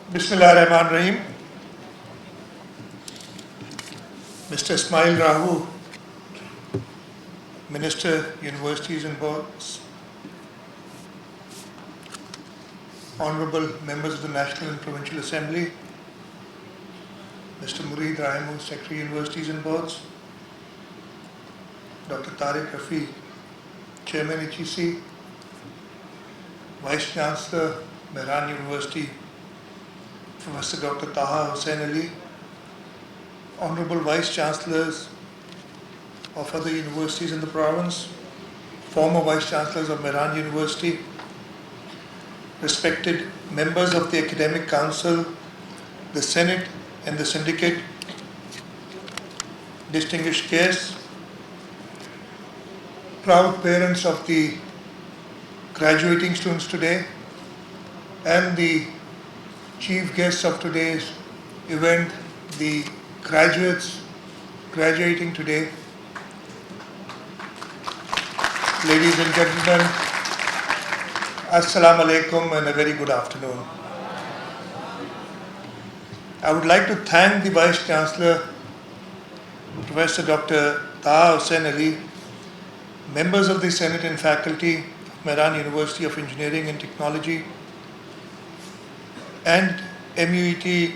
Bismillahirrahmanirrahim. Mr. Ismail Rahu, Minister, Universities and Boards, Honorable Members of the National and Provincial Assembly, Mr. MURAD, Secretary, Universities and Boards, Dr. Tariq Rafi, Chairman HEC, Vice Chancellor, Mehran University, Professor Dr. Taha Hussain Ali, Honorable Vice Chancellors of other universities in the province, former Vice Chancellors of Mehran University, respected members of the Academic Council, the Senate and the Syndicate, distinguished guests, proud parents of the graduating students today, and the chief guests of today's event, the graduates graduating today. Ladies and gentlemen, Assalamu alaikum and a very good afternoon. I would like to thank the Vice Chancellor, Professor Dr. Taha Hussain Ali, members of the Senate and faculty of Mehran University of Engineering and Technology, and MUET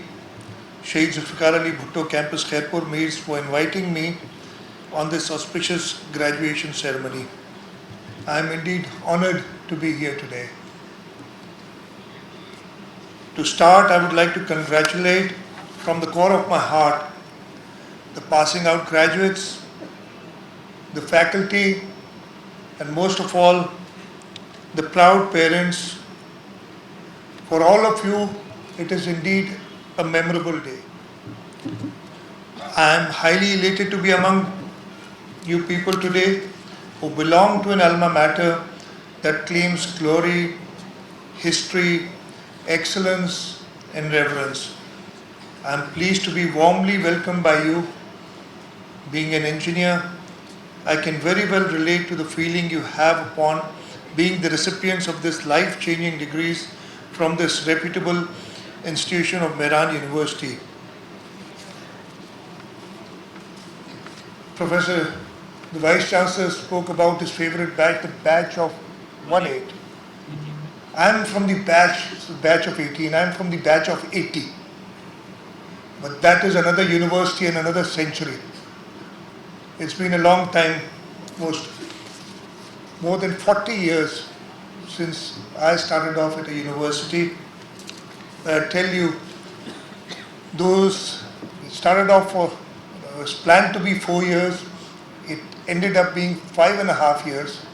Syed Zulfikar Ali Bhutto Campus Khairpur Meers for inviting me on this auspicious graduation ceremony. I am indeed honored to be here today. To start, I would like to congratulate from the core of my heart the passing out graduates, the faculty, and most of all, the proud parents. For all of you, it is indeed a memorable day. I am highly elated to be among you people today who belong to an alma mater that claims glory, history, excellence, and reverence. I am pleased to be warmly welcomed by you. Being an engineer, I can very well relate to the feeling you have upon being the recipients of this life-changing degrees from this reputable institution of Mehran University. Professor, the Vice Chancellor spoke about his favorite batch, the batch of 18. I am from the batch of 18, I am from the batch of 80. But that is another university and another century. It's been a long time, more than 40 years since I started off at a university. I tell you, those started off for, it was planned to be 4 years. It ended up being 5.5 years.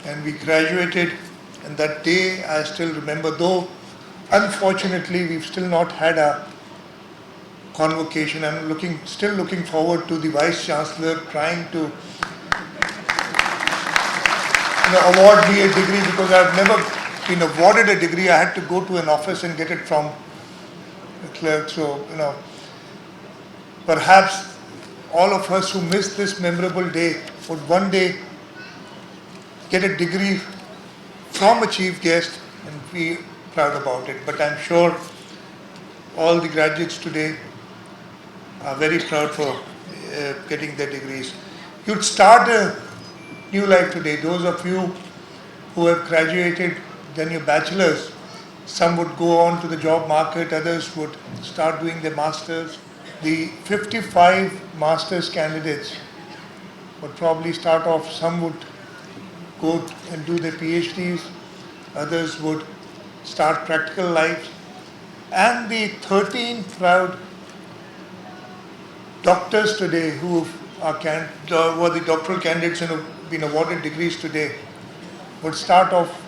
And we graduated, and that day I still remember, though unfortunately we've still not had a convocation. I'm still looking forward to the Vice Chancellor trying to award me a degree, because I've never been awarded a degree. I had to go to an office and get it from the clerk. So, perhaps all of us who missed this memorable day would one day get a degree from a chief guest and be proud about it. But I'm sure all the graduates today are very proud for getting their degrees. You'd start a new life today. Those of you who have graduated, then your bachelor's, some would go on to the job market, others would start doing their masters. The 55 master's candidates would probably start off, some would go and do their PhDs, others would start practical lives. And the 13 proud doctors today who were the doctoral candidates and have been awarded degrees today would start off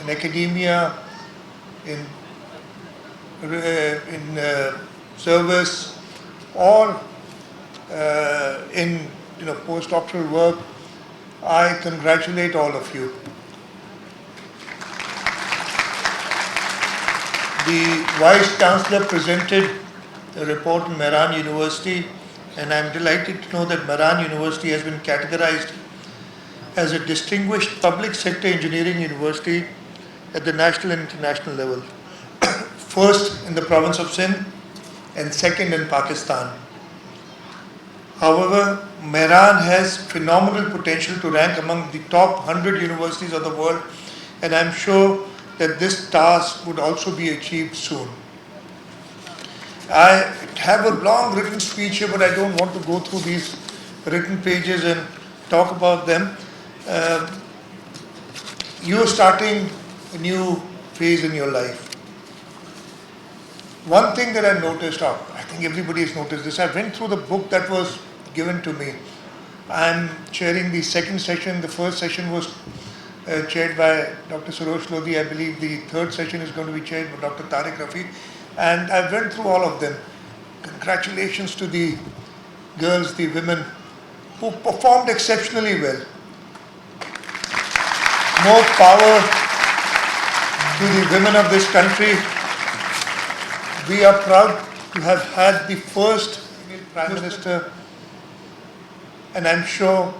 in academia, in service, or in postdoctoral work. I congratulate all of you. The Vice Chancellor presented a report on Mehran University, and I am delighted to know that Mehran University has been categorized as a distinguished public sector engineering university at the national and international level. first in the province of Sindh and second in Pakistan. However, Mehran has phenomenal potential to rank among the top 100 universities of the world, and I'm sure that this task would also be achieved soon. I have a long written speech here, but I don't want to go through these written pages and talk about them. You're starting a new phase in your life. One thing that I noticed, I think everybody has noticed this, I went through the book that was given to me. I'm chairing the second session. The first session was chaired by Dr. Suresh Lodhi. I believe the third session is going to be chaired by Dr. Tariq Rafi. And I went through all of them. Congratulations to the girls, the women who performed exceptionally well. More power to the women of this country. We are proud to have had the first Prime Minister, and I'm sure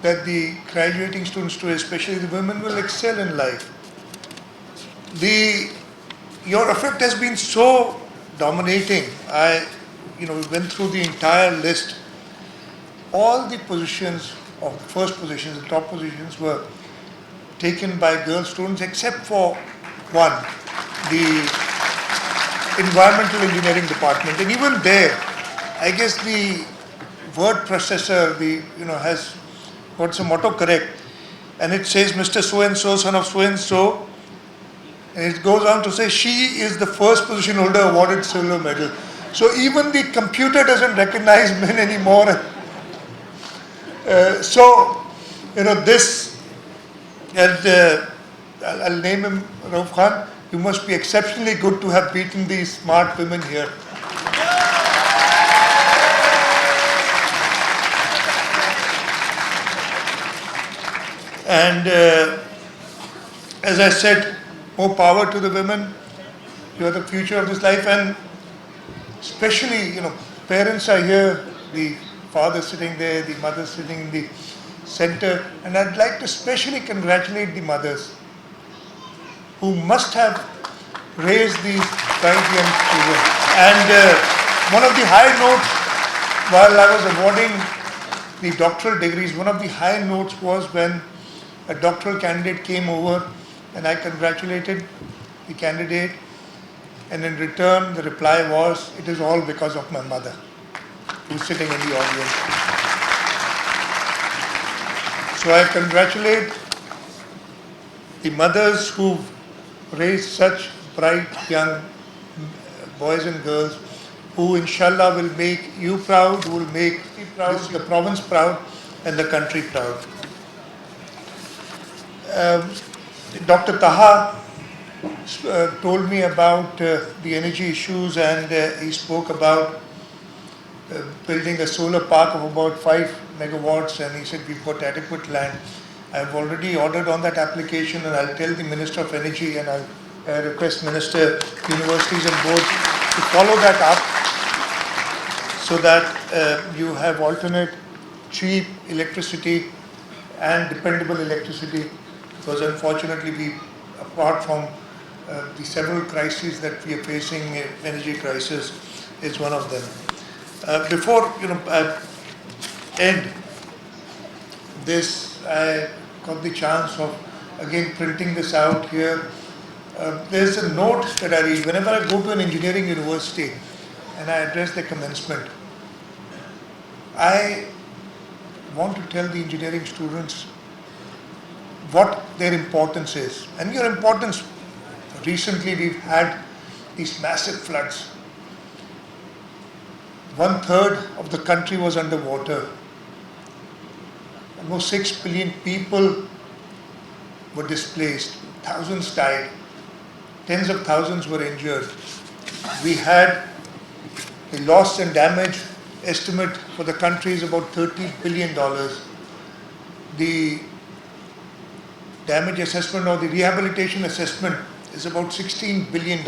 that the graduating students too, especially the women, will excel in life. Your effect has been so dominating. I went through the entire list. All the positions, or the first positions, the top positions, were taken by girl students except for one, the environmental engineering department. And even there, I guess the word processor has got some autocorrect, and it says Mr. So-and-so, son of so-and-so, and it goes on to say she is the first position holder awarded silver medal. So even the computer doesn't recognize men anymore. This, and I'll name him Rauf Khan, you must be exceptionally good to have beaten these smart women here. And as I said, more power to the women. You are the future of this life, and especially, parents are here, the father sitting there, the mother sitting in the center, and I'd like to especially congratulate the mothers who must have raised these bright young children. And one of the high notes, while I was awarding the doctoral degrees, one of the high notes was when a doctoral candidate came over and I congratulated the candidate, and in return the reply was, it is all because of my mother who's sitting in the audience. So I congratulate the mothers who've raised such bright young boys and girls who inshallah will make you proud, who will make the province proud and the country proud. Dr. Taha told me about the energy issues, and he spoke about building a solar park of about 5 megawatts, and he said we've got adequate land. I've already ordered on that application, and I'll tell the Minister of Energy, and I'll request Minister, Universities and Boards to follow that up so that you have alternate cheap electricity and dependable electricity, because unfortunately apart from the several crises that we are facing, energy crisis is one of them. Before I end this, I got the chance of again printing this out here. There's a note that I read whenever I go to an engineering university and I address the commencement. I want to tell the engineering students what their importance is. And your importance, recently we've had these massive floods. 1/3 of the country was underwater. Almost 6 billion people were displaced. Thousands died. Tens of thousands were injured. We had the loss and damage estimate for the country is about $30 billion. The damage assessment or the rehabilitation assessment is about $16 billion.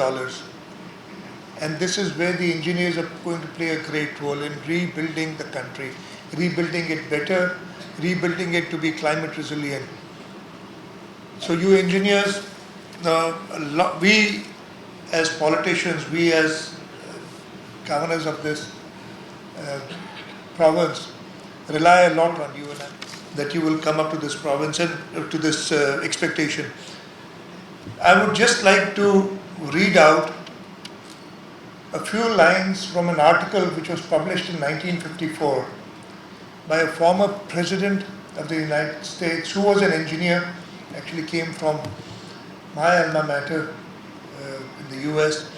And this is where the engineers are going to play a great role in rebuilding the country, rebuilding it better, rebuilding it to be climate resilient. So you engineers, we as politicians, we as governors of this province rely a lot on you and I, that you will come up to this province and to this expectation. I would just like to read out a few lines from an article which was published in 1954 by a former president of the United States who was an engineer, actually came from my alma mater in the US.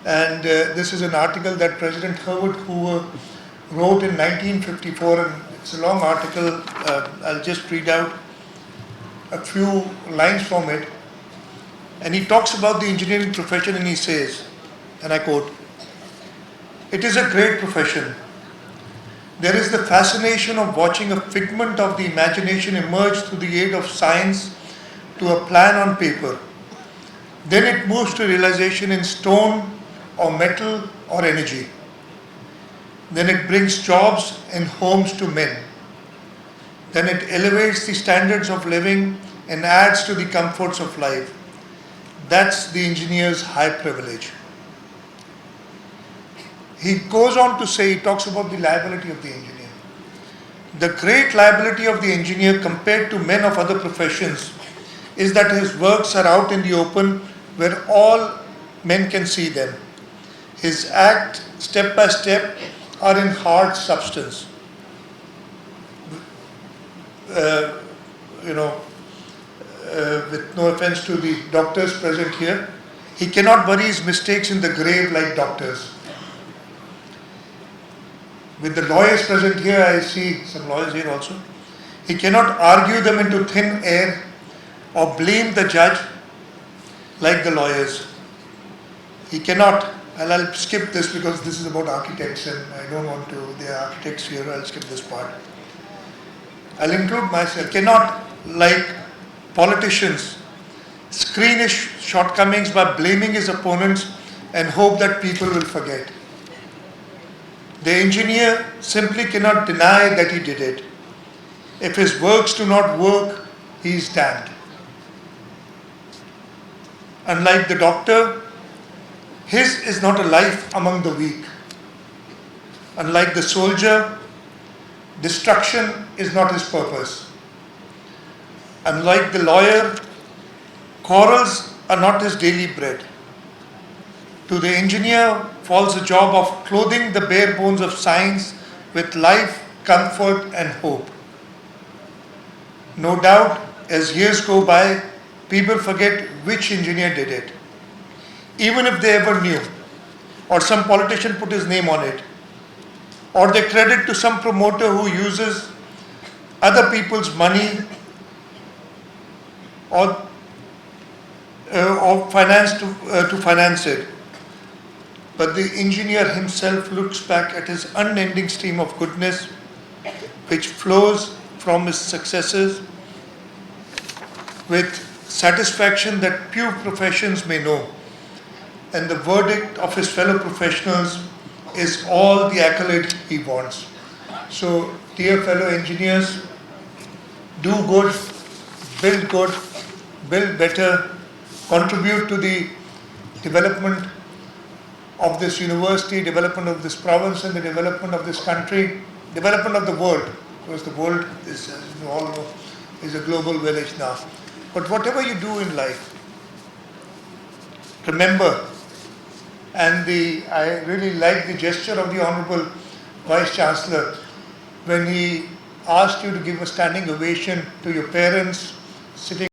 And this is an article that President Herbert Hoover wrote in 1954, and it's a long article. I'll just read out a few lines from it. And he talks about the engineering profession, and he says, and I quote, "It is a great profession. There is the fascination of watching a figment of the imagination emerge through the aid of science to a plan on paper. Then it moves to realization in stone or metal or energy. Then it brings jobs and homes to men. Then it elevates the standards of living and adds to the comforts of life. That's the engineer's high privilege." He goes on to say, he talks about the liability of the engineer. "The great liability of the engineer compared to men of other professions is that his works are out in the open where all men can see them. His act, step by step, are in hard substance." With no offense to the doctors present here, he cannot bury his mistakes in the grave like doctors. With the lawyers present here, I see some lawyers here also. He cannot argue them into thin air or blame the judge like the lawyers. He cannot, and I'll skip this because this is about architects and I don't want to, there are architects here, I'll skip this part. I'll include myself. Cannot, like politicians, screen his shortcomings by blaming his opponents and hope that people will forget. The engineer simply cannot deny that he did it. If his works do not work, he is damned. Unlike the doctor, his is not a life among the weak. Unlike the soldier, destruction is not his purpose. Unlike the lawyer, quarrels are not his daily bread. To the engineer falls the job of clothing the bare bones of science with life, comfort, and hope. No doubt, as years go by, people forget which engineer did it, even if they ever knew, or some politician put his name on it, or they credit to some promoter who uses other people's money or finance to finance it. But the engineer himself looks back at his unending stream of goodness which flows from his successes with satisfaction that few professions may know. And the verdict of his fellow professionals is all the accolade he wants. So, dear fellow engineers, do good, build better, contribute to the development of this university, development of this province, and the development of this country, development of the world, because the world is, as you all know, is a global village now. But whatever you do in life, remember, and I really like the gesture of the Honorable Vice Chancellor when he asked you to give a standing ovation to your parents sitting